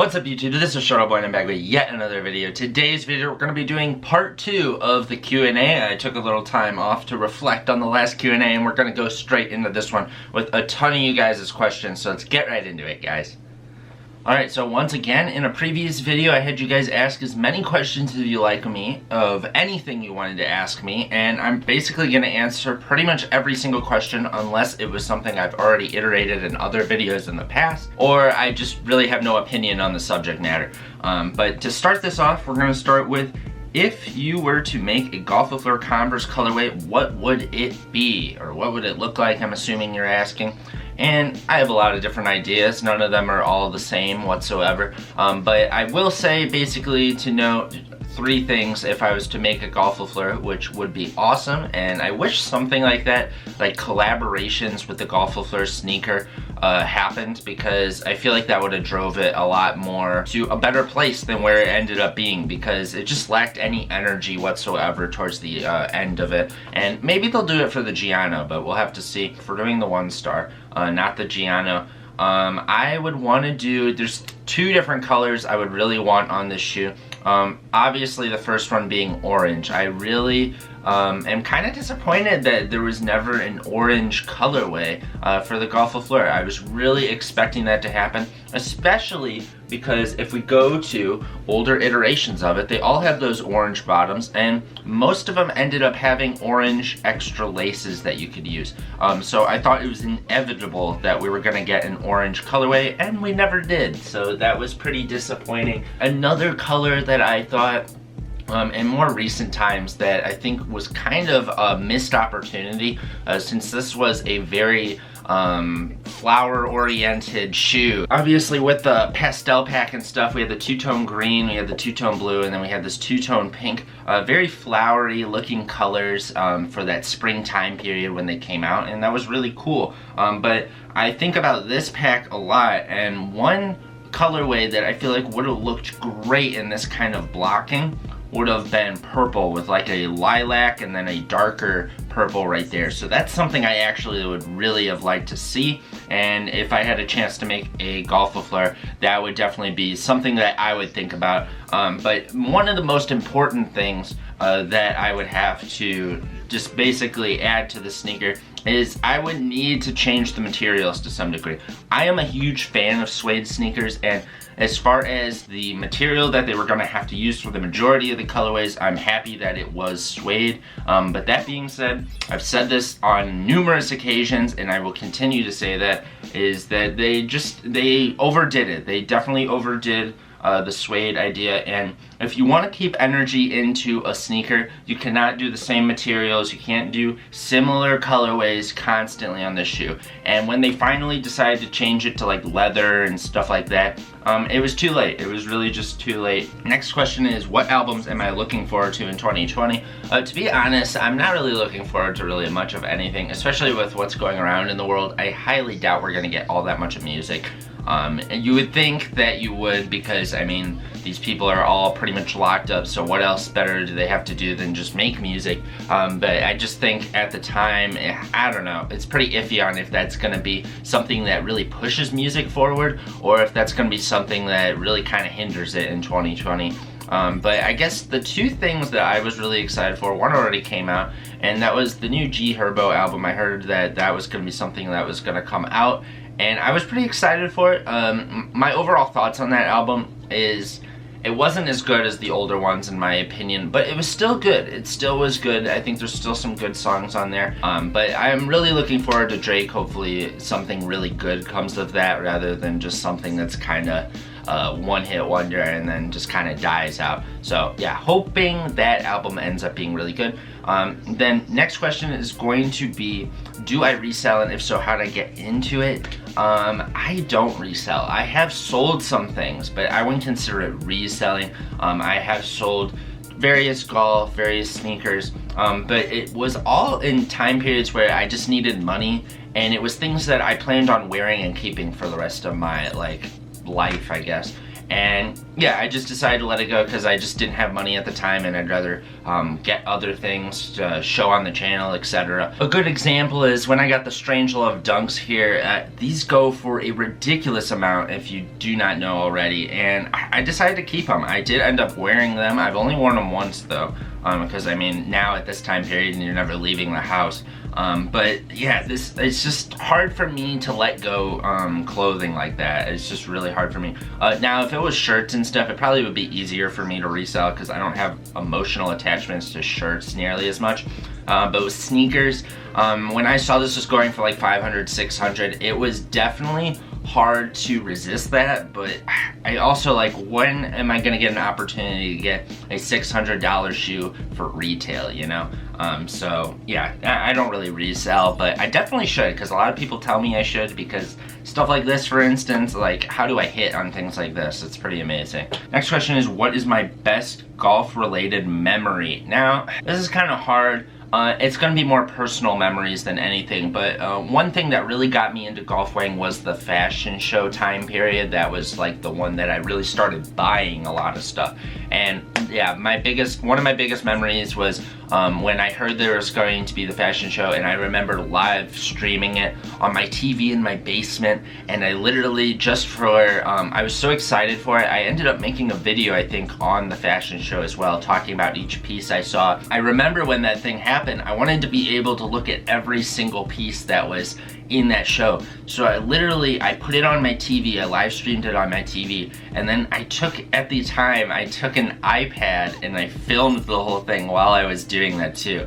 What's up YouTube, this is Shuttleboy and I'm back with yet another video. Today's video we're going to be doing part 2 of the Q&A. I took a little time off to reflect on the last Q&A and we're going to go straight into this one with a ton of you guys' questions, so let's get right into it, guys. Alright, so once again, in a previous video I had you guys ask as many questions as you like me, of anything you wanted to ask me, and I'm basically going to answer pretty much every single question unless it was something I've already iterated in other videos in the past, or I just really have no opinion on the subject matter. But to start this off, we're going to start with, if you were to make a Golf with Fleur Converse colorway, what would it be? Or what would it look like, I'm assuming you're asking. And I have a lot of different ideas. None of them are all the same whatsoever. But I will say basically to note 3 things if I was to make a Golf with Fleur, which would be awesome. And I wish something like that, like collaborations with the Golf with Fleur sneaker happened, because I feel like that would have drove it a lot more to a better place than where it ended up being, because it just lacked any energy whatsoever towards the end of it. And maybe they'll do it for the Giano, but we'll have to see. If we're doing the 1 star, not the Giano, I would want to do, there's 2 different colors I would really want on this shoe. Obviously the first one being orange. I really am kind of disappointed that there was never an orange colorway for the Golf with Fleur. I was really expecting that to happen, especially because if we go to older iterations of it, they all have those orange bottoms, and most of them ended up having orange extra laces that you could use. So I thought it was inevitable that we were going to get an orange colorway, and we never did, so that was pretty disappointing. Another color that I thought in more recent times that I think was kind of a missed opportunity, since this was a very flower oriented shoe. Obviously with the pastel pack and stuff, we had the 2-tone green, we had the 2-tone blue, and then we had this 2-tone pink. Very flowery looking colors for that springtime period when they came out, and that was really cool. But I think about this pack a lot, and one colorway that I feel like would have looked great in this kind of blocking would have been purple, with like a lilac and then a darker purple right there. So that's something I actually would really have liked to see, and if I had a chance to make a Golf with Fleur, that would definitely be something that I would think about. But one of the most important things that I would have to just basically add to the sneaker is I would need to change the materials to some degree. I am a huge fan of suede sneakers, and as far as the material that they were going to have to use for the majority of the colorways, I'm happy that it was suede. But that being said, I've said this on numerous occasions, and I will continue to say that, is that they overdid it. They definitely overdid the suede idea, and if you want to keep energy into a sneaker, you cannot do the same materials, you can't do similar colorways constantly on this shoe. And when they finally decided to change it to like leather and stuff like that, it was too late. It was really just too late. Next question is, what albums am I looking forward to in 2020? To be honest, I'm not really looking forward to really much of anything, especially with what's going around in the world. I highly doubt we're going to get all that much of music. And you would think that you would, because I mean, these people are all pretty much locked up, so what else better do they have to do than just make music? But I just think at the time, I don't know, it's pretty iffy on if that's going to be something that really pushes music forward, or if that's going to be something that really kind of hinders it in 2020. But I guess the 2 things that I was really excited for, one already came out, and that was the new G Herbo album. I heard that that was going to be something that was going to come out, and I was pretty excited for it. My overall thoughts on that album is, it wasn't as good as the older ones in my opinion, but it was still good. It still was good. I think there's still some good songs on there. But I'm really looking forward to Drake. Hopefully something really good comes of that, rather than just something that's kind of one-hit wonder and then just kind of dies out. So yeah, hoping that album ends up being really good. Then next question is going to be, do I resell, and if so, how do I get into it? I don't resell. I have sold some things, but I wouldn't consider it reselling. I have sold various golf, various sneakers, but it was all in time periods where I just needed money, and it was things that I planned on wearing and keeping for the rest of my life, I guess. And yeah, I just decided to let it go because I just didn't have money at the time, and I'd rather get other things to show on the channel, etc. A good example is when I got the Strangelove dunks here. These go for a ridiculous amount if you do not know already, and I decided to keep them. I did end up wearing them. I've only worn them once though, because I mean, now at this time period and you're never leaving the house. But yeah, it's just hard for me to let go clothing like that. It's just really hard for me. Now if it was shirts and stuff, it probably would be easier for me to resell because I don't have emotional attachments to shirts nearly as much. But with sneakers, when I saw this was going for like 500, 600, it was definitely hard to resist that. But I also, like, when am I gonna get an opportunity to get a $600 shoe for retail, you know? So yeah, I don't really resell, but I definitely should, because a lot of people tell me I should, because stuff like this, for instance, like, how do I hit on things like this? It's pretty amazing. Next question is, what is my best golf related memory? Now, this is kind of hard. It's going to be more personal memories than anything, but one thing that really got me into golf weighing was the fashion show time period. That was like the one that I really started buying a lot of stuff. And yeah, one of my biggest memories was when I heard there was going to be the fashion show, and I remember live streaming it on my TV in my basement, and I literally, just for, I was so excited for it, I ended up making a video, I think, on the fashion show as well, talking about each piece I saw. I remember when that thing happened, I wanted to be able to look at every single piece that was in that show. So I put it on my TV, I live streamed it on my TV, and then I took an iPad and I filmed the whole thing while I was doing that too.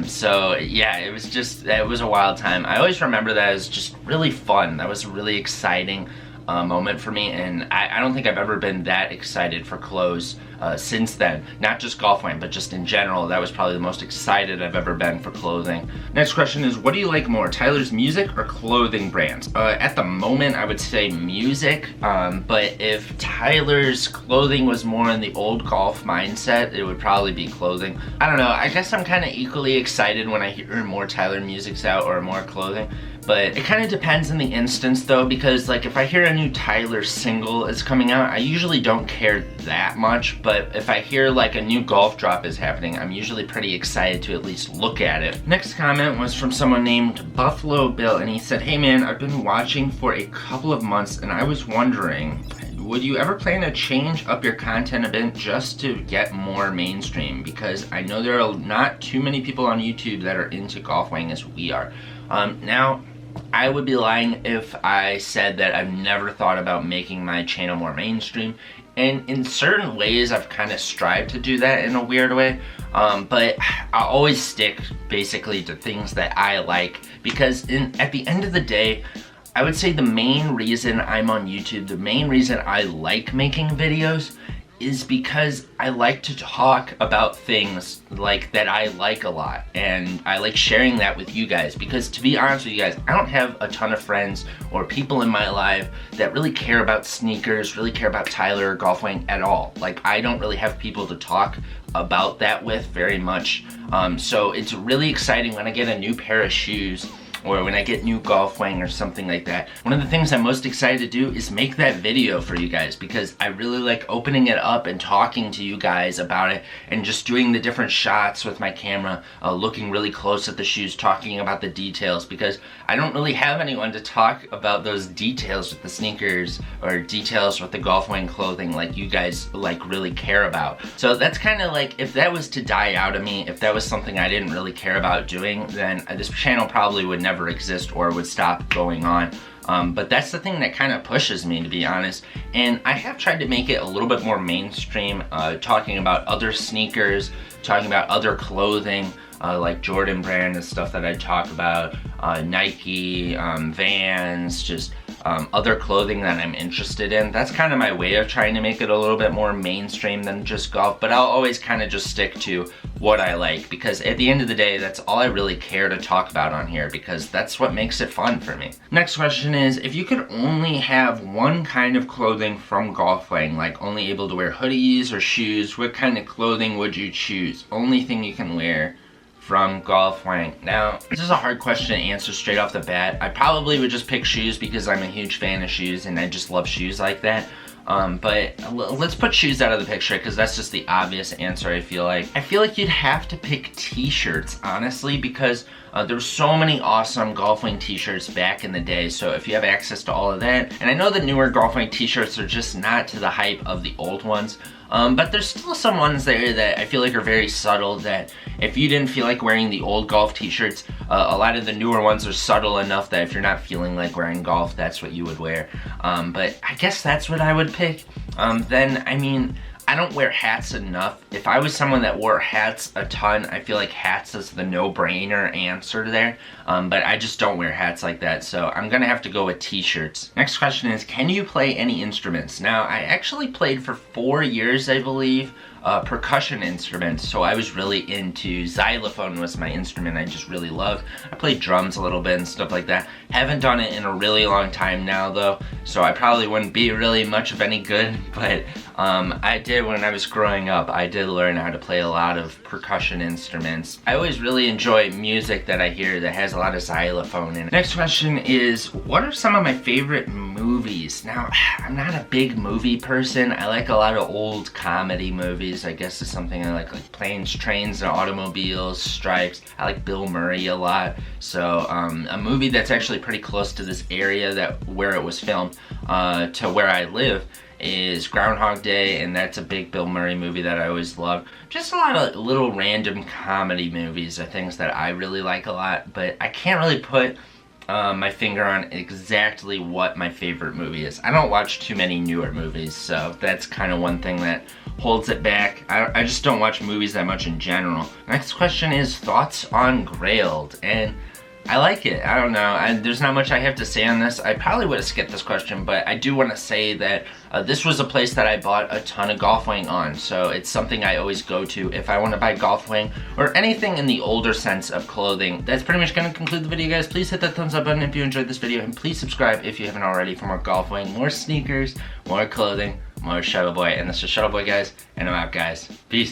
So yeah, it was a wild time. I always remember that as just really fun. That was a really exciting moment for me, and I don't think I've ever been that excited for clothes since then. Not just golf weighing, but just in general. That was probably the most excited I've ever been for clothing. Next question is, what do you like more, Tyler's music or clothing brands? At the moment, I would say music, but if Tyler's clothing was more in the old golf mindset, it would probably be clothing. I don't know, I guess I'm kind of equally excited when I hear more Tyler music's out or more clothing. But it kind of depends in the instance though, because like if I hear a new Tyler single is coming out, I usually don't care that much, but if I hear like a new golf drop is happening, I'm usually pretty excited to at least look at it. Next comment was from someone named Buffalo Bill, and he said, hey man, I've been watching for a couple of months and I was wondering, would you ever plan to change up your content a bit just to get more mainstream? Because I know there are not too many people on YouTube that are into golf weighing as we are. Now, I would be lying if I said that I've never thought about making my channel more mainstream, and in certain ways I've kind of strived to do that in a weird way, but I always stick basically to things that I like, because at the end of the day, I would say the main reason I'm on YouTube, the main reason I like making videos, is because I like to talk about things like that I like a lot, and I like sharing that with you guys, because to be honest with you guys, I don't have a ton of friends or people in my life that really care about sneakers, really care about Tyler or golf weighing at all. Like, I don't really have people to talk about that with very much, so it's really exciting when I get a new pair of shoes or when I get new golf weighing or something like that. One of the things I'm most excited to do is make that video for you guys, because I really like opening it up and talking to you guys about it, and just doing the different shots with my camera, looking really close at the shoes, talking about the details, because I don't really have anyone to talk about those details with the sneakers or details with the golf weighing clothing like you guys like really care about. So that's kind of like, if that was to die out of me, if that was something I didn't really care about doing, then this channel probably would never exist or would stop going on. But that's the thing that kind of pushes me, to be honest, and I have tried to make it a little bit more mainstream, talking about other sneakers, talking about other clothing, like Jordan brand and stuff that I talk about, Nike, Vans, just other clothing that I'm interested in. That's kind of my way of trying to make it a little bit more mainstream than just golf, but I'll always kind of just stick to what I like, because at the end of the day, that's all I really care to talk about on here, because that's what makes it fun for me. Next question is, if you could only have one kind of clothing from golf weighing, like only able to wear hoodies or shoes, what kind of clothing would you choose? Only thing you can wear from golf weighing. Now, this is a hard question to answer straight off the bat. I probably would just pick shoes, because I'm a huge fan of shoes and I just love shoes like that. But let's put shoes out of the picture because that's just the obvious answer. I feel like you'd have to pick t-shirts, honestly, because there's so many awesome golf wing t-shirts back in the day. So if you have access to all of that, and I know the newer golf wing t-shirts are just not to the hype of the old ones, but there's still some ones there that I feel like are very subtle, that if you didn't feel like wearing the old golf t-shirts, a lot of the newer ones are subtle enough that if you're not feeling like wearing golf, that's what you would wear. But I guess that's what I would pick. Then, I mean, I don't wear hats enough. If I was someone that wore hats a ton, I feel like hats is the no-brainer answer there. But I just don't wear hats like that, so I'm gonna have to go with t-shirts. Next question is, can you play any instruments? Now, I actually played for 4 years, I believe, percussion instruments, so I was really into xylophone was my instrument I just really loved. I played drums a little bit and stuff like that. Haven't done it in a really long time now though, so I probably wouldn't be really much of any good, but I did when I was growing up. I did learn how to play a lot of percussion instruments. I always really enjoy music that I hear that has a lot of xylophone in it. Next question is, what are some of my favorite movies? Now, I'm not a big movie person. I like a lot of old comedy movies. I guess is something I like Planes, Trains, and Automobiles, Stripes. I like Bill Murray a lot. So a movie that's actually pretty close to this area where it was filmed to where I live is Groundhog Day, and that's a big Bill Murray movie that I always love. Just a lot of little random comedy movies are things that I really like a lot, but I can't really put my finger on exactly what my favorite movie is. I don't watch too many newer movies, so that's kind of one thing that holds it back. I just don't watch movies that much in general. Next question is thoughts on Grailed, and I like it. I don't know. There's not much I have to say on this. I probably would have skipped this question, but I do want to say that this was a place that I bought a ton of golf wing on, so it's something I always go to if I want to buy golf wing or anything in the older sense of clothing. That's pretty much going to conclude the video, guys. Please hit that thumbs up button if you enjoyed this video, and please subscribe if you haven't already for more golf wing, more sneakers, more clothing, more Shuttleboy. And this is Shuttleboy, guys, and I'm out, guys. Peace.